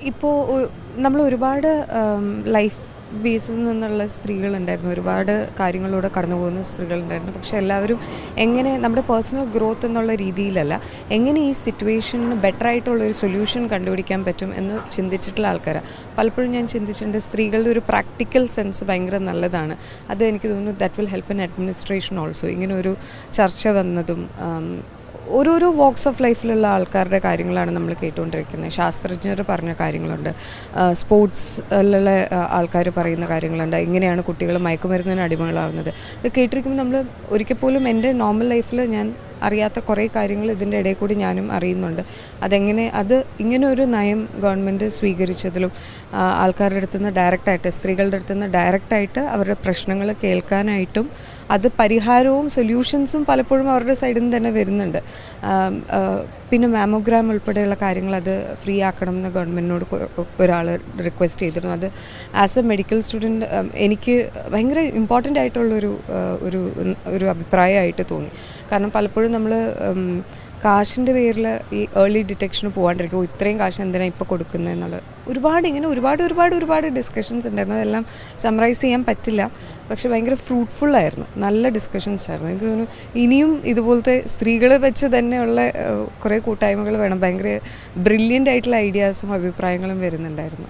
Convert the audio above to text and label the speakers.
Speaker 1: ഇപ്പോൾ നമ്മൾ ഒരുപാട് ലൈഫ് ബേസിൽ നിന്നുള്ള സ്ത്രീകളുണ്ടായിരുന്നു, ഒരുപാട് കാര്യങ്ങളിലൂടെ കടന്നു പോകുന്ന സ്ത്രീകളുണ്ടായിരുന്നു. പക്ഷേ എല്ലാവരും എങ്ങനെ നമ്മുടെ പേഴ്സണൽ ഗ്രോത്ത് എന്നുള്ള രീതിയിലല്ല, എങ്ങനെ ഈ സിറ്റുവേഷന് ബെറ്റർ ആയിട്ടുള്ളൊരു സൊല്യൂഷൻ കണ്ടുപിടിക്കാൻ പറ്റും എന്ന് ചിന്തിച്ചിട്ടുള്ള ആൾക്കാരാണ്. പലപ്പോഴും ഞാൻ ചിന്തിച്ചിട്ടുണ്ട്, സ്ത്രീകളുടെ ഒരു പ്രാക്ടിക്കൽ സെൻസ് ഭയങ്കര നല്ലതാണ്. അത് എനിക്ക് തോന്നുന്നു that will help in administration also. ഇങ്ങനെ ഒരു ചർച്ച വന്നതും ഓരോരോ വോക്സ് ഓഫ് ലൈഫിലുള്ള ആൾക്കാരുടെ കാര്യങ്ങളാണ് നമ്മൾ കേട്ടുകൊണ്ടിരിക്കുന്നത്. ശാസ്ത്രജ്ഞർ പറഞ്ഞ കാര്യങ്ങളുണ്ട്, സ്പോർട്സിലുള്ള ആൾക്കാർ പറയുന്ന കാര്യങ്ങളുണ്ട്, എങ്ങനെയാണ് കുട്ടികൾ മയക്കുമരുന്നിന് അടിമകളാവുന്നത്. ഇത് കേട്ടിരിക്കുമ്പോൾ നമ്മൾ ഒരിക്കൽ പോലും എൻ്റെ നോർമൽ ലൈഫിൽ ഞാൻ അറിയാത്ത കുറേ കാര്യങ്ങൾ ഇതിൻ്റെ ഇടയിൽ കൂടി ഞാനും അറിയുന്നുണ്ട്. അത് ഇങ്ങനെ ഒരു നയം ഗവൺമെൻറ് സ്വീകരിച്ചതിലും ആൾക്കാരുടെ അടുത്തുനിന്ന് ഡയറക്റ്റായിട്ട്, സ്ത്രീകളുടെ അടുത്തുനിന്ന് ഡയറക്റ്റായിട്ട് അവരുടെ പ്രശ്നങ്ങൾ കേൾക്കാനായിട്ടും അത് പരിഹാരവും സൊല്യൂഷൻസും പലപ്പോഴും അവരുടെ സൈഡിൽ നിന്ന് തന്നെ വരുന്നുണ്ട്. പിന്നെ മാമോഗ്രാം ഉൾപ്പെടെയുള്ള കാര്യങ്ങൾ അത് ഫ്രീ ആക്കണം എന്ന് ഗവൺമെൻറ്റിനോട് ഒരാൾ റിക്വസ്റ്റ് ചെയ്തിരുന്നു. അത് ആസ് എ മെഡിക്കൽ സ്റ്റുഡൻറ്റ് എനിക്ക് ഭയങ്കര ഇമ്പോർട്ടൻ്റ് ആയിട്ടുള്ളൊരു ഒരു അഭിപ്രായമായിട്ട് തോന്നി. കാരണം പലപ്പോഴും നമ്മൾ കാശിൻ്റെ പേരിൽ ഈ ഏർലി ഡിറ്റക്ഷന് പോകാണ്ടിരിക്കും, ഇത്രയും കാശ് എന്തിനാണ് ഇപ്പോൾ കൊടുക്കുന്നത് എന്നുള്ളത്. ഒരുപാട് ഡിസ്കഷൻസ് ഉണ്ടായിരുന്നു. അതെല്ലാം സമറൈസ് ചെയ്യാൻ പറ്റില്ല, പക്ഷെ ഭയങ്കര ഫ്രൂട്ട്ഫുള്ളായിരുന്നു, നല്ല ഡിസ്കഷൻസ് ആയിരുന്നു. എനിക്ക് തോന്നുന്നു ഇനിയും ഇതുപോലത്തെ സ്ത്രീകളെ വെച്ച് തന്നെയുള്ള കുറേ കൂട്ടായ്മകൾ വേണം. ഭയങ്കര ബ്രില്യൻ്റ് ആയിട്ടുള്ള ഐഡിയാസും അഭിപ്രായങ്ങളും വരുന്നുണ്ടായിരുന്നു.